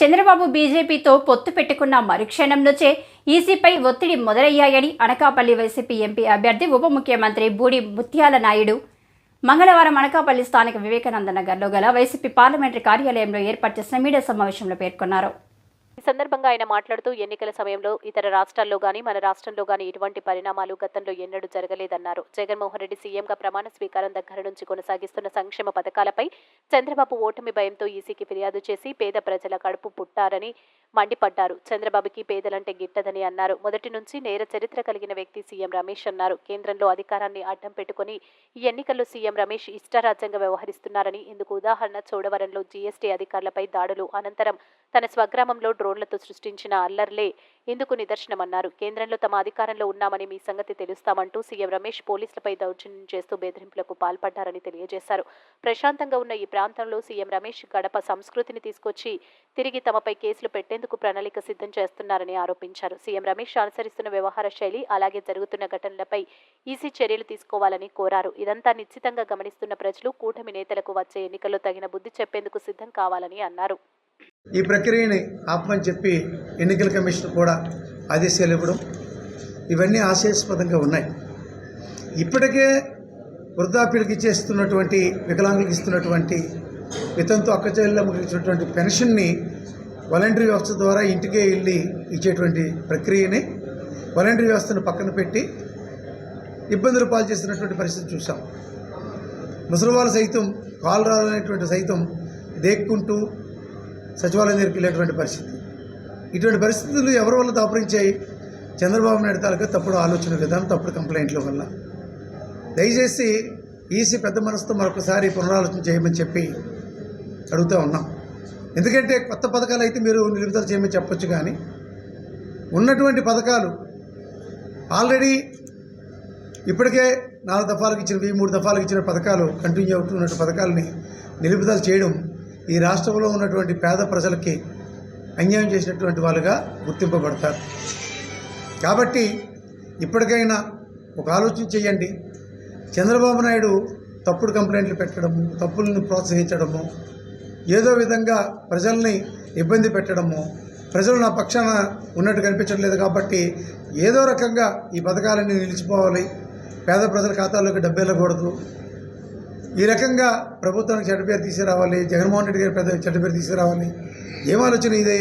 చంద్రబాబు బీజేపీతో పొత్తు పెట్టుకున్న మరుక్షణం నుంచే ఈసీపై ఒత్తిడి మొదలయ్యాయని అనకాపల్లి వైసీపీ ఎంపీ అభ్యర్థి ఉప ముఖ్యమంత్రి బూడి ముత్యాల నాయుడు మంగళవారం అనకాపల్లి స్థానిక వివేకానంద నగర్లో గల వైసీపీ పార్లమెంటరీ కార్యాలయంలో ఏర్పాటు చేసిన మీడియా సమావేశంలో పేర్కొన్నారు. ఈ సందర్భంగా ఆయన మాట్లాడుతూ ఎన్నికల సమయంలో ఇతర రాష్ట్రాల్లో గానీ మన రాష్ట్రంలో గానీ ఇటువంటి పరిణామాలు గతంలో ఎన్నడూ జరగలేదన్నారు. జగన్మోహన్ రెడ్డి సీఎంగా ప్రమాణ స్వీకారం దగ్గర నుంచి కొనసాగిస్తున్న సంక్షేమ పథకాలపై చంద్రబాబు ఓటమి భయంతో ఈసీకి ఫిర్యాదు చేసి పేద ప్రజల కడుపు పుట్టారని మండిపడ్డారు. చంద్రబాబుకి పేదలంటే గిట్టదని అన్నారు. మొదటి నుంచి నేర చరిత్ర కలిగిన వ్యక్తి సీఎం రమేష్ అన్నారు. కేంద్రంలో అధికారాన్ని అడ్డం పెట్టుకుని ఈ ఎన్నికల్లో సీఎం రమేష్ ఇష్టారాజ్యంగా వ్యవహరిస్తున్నారని, ఇందుకు ఉదాహరణ చోడవరంలో జీఎస్టీ అధికారులపై దాడులు, అనంతరం తన స్వగ్రామంలో డ్రోన్లతో సృష్టించిన అల్లర్లే ఇందుకు నిదర్శనమన్నారు. కేంద్రంలో తమ అధికారంలో ఉన్నామని మీ సంగతి తెలుస్తామంటూ సీఎం రమేష్ పోలీసులపై దౌర్జన్యం చేస్తూ బెదిరింపులకు పాల్పడ్డారని తెలియజేశారు. ప్రశాంతంగా ఉన్న ఈ ప్రాంతంలో సీఎం రమేష్ గడప సంస్కృతిని తీసుకొచ్చి తిరిగి తమపై కేసులు పెట్టేందుకు ప్రణాళిక సిద్ధం చేస్తున్నారని ఆరోపించారు. సీఎం రమేష్ అనుసరిస్తున్న వ్యవహార శైలి, అలాగే జరుగుతున్న ఘటనలపై ఈసీ చర్యలు తీసుకోవాలని కోరారు. ఇదంతా నిశ్చితంగా గమనిస్తున్న ప్రజలు కూటమి నేతలకు వచ్చే ఎన్నికల్లో తగిన బుద్ధి చెప్పేందుకు సిద్ధం కావాలని అన్నారు. ఈ ప్రక్రియని ఆపమని చెప్పి ఎన్నికల కమిషన్ కూడా ఆదేశాలు ఇవ్వడం, ఇవన్నీ ఆశాస్పదంగా ఉన్నాయి. ఇప్పటికే వృద్ధాప్యులకు ఇచ్చేస్తున్నటువంటి, వికలాంగులకు ఇస్తున్నటువంటి, వితంతు అక్కచెల్లెమ్మకి ఇచ్చినటువంటి పెన్షన్ని వాలంటరీ వ్యవస్థ ద్వారా ఇంటికే వెళ్ళి ఇచ్చేటువంటి ప్రక్రియని వాలంటరీ వ్యవస్థను పక్కన పెట్టి ఇబ్బందులు పాలు చేస్తున్నటువంటి పరిస్థితి చూసాం. ముసలివాళ్ళు సైతం కాలు రాలనేటువంటి సైతం దేక్కుంటూ సచివాలయం దగ్గరికి వెళ్ళేటువంటి పరిస్థితి. ఇటువంటి పరిస్థితులు ఎవరి వల్ల దాపురించాయి? చంద్రబాబు నాయుడు తాలూకా తప్పుడు ఆలోచన విధానం, తప్పుడు కంప్లైంట్ల వల్ల. దయచేసి ఈసీ పెద్ద మనసుతో మరొకసారి పునరాలోచన చేయమని చెప్పి అడుగుతూ ఉన్నాం. ఎందుకంటే కొత్త పథకాలు అయితే మీరు నిలుపుదల చేయమని చెప్పొచ్చు, కానీ ఉన్నటువంటి పథకాలు ఆల్రెడీ ఇప్పటికే 4 దఫాలకు ఇచ్చినవి, 3 దఫాలకు ఇచ్చిన పథకాలు, కంటిన్యూ అవుతున్నటువంటి పథకాలని నిలుపుదల చేయడం ఈ రాష్ట్రంలో ఉన్నటువంటి పేద ప్రజలకి అన్యాయం చేసినటువంటి వాళ్ళుగా గుర్తింపబడతారు. కాబట్టి ఇప్పటికైనా ఒక ఆలోచన చేయండి. చంద్రబాబు నాయుడు తప్పుడు కంప్లైంట్లు పెట్టడము, తప్పులను ప్రోత్సహించడము, ఏదో విధంగా ప్రజల్ని ఇబ్బంది పెట్టడము, ప్రజలు నా పక్షాన ఉన్నట్టు కనిపించడం లేదు కాబట్టి ఏదో రకంగా ఈ పథకాలన్నీ నిలిచిపోవాలి, పేద ప్రజల ఖాతాల్లోకి డబ్బు వెళ్ళకూడదు, ఈ రకంగా ప్రభుత్వానికి చెడ్డ పేరు తీసుకురావాలి, జగన్మోహన్ రెడ్డి గారి పెద్ద చెడ్డ పేరు తీసుకురావాలి. ఏం ఆలోచన ఇదే?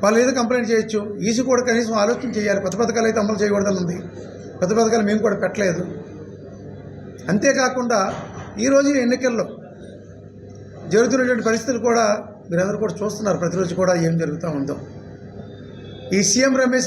వాళ్ళు ఏదో కంప్లైంట్ చేయొచ్చు, ఈసీ కూడా కనీసం ఆలోచన చేయాలి. కొత్త పథకాలు అయితే అమలు చేయకూడదని ఉంది. కొత్త పథకాలు మేము కూడా పెట్టలేదు. అంతేకాకుండా ఈరోజు ఎన్నికల్లో జరుగుతున్నటువంటి పరిస్థితులు కూడా మీరందరూ కూడా చూస్తున్నారు. ప్రతిరోజు కూడా ఏం జరుగుతూ ఉందో. ఈ సీఎం రమేష్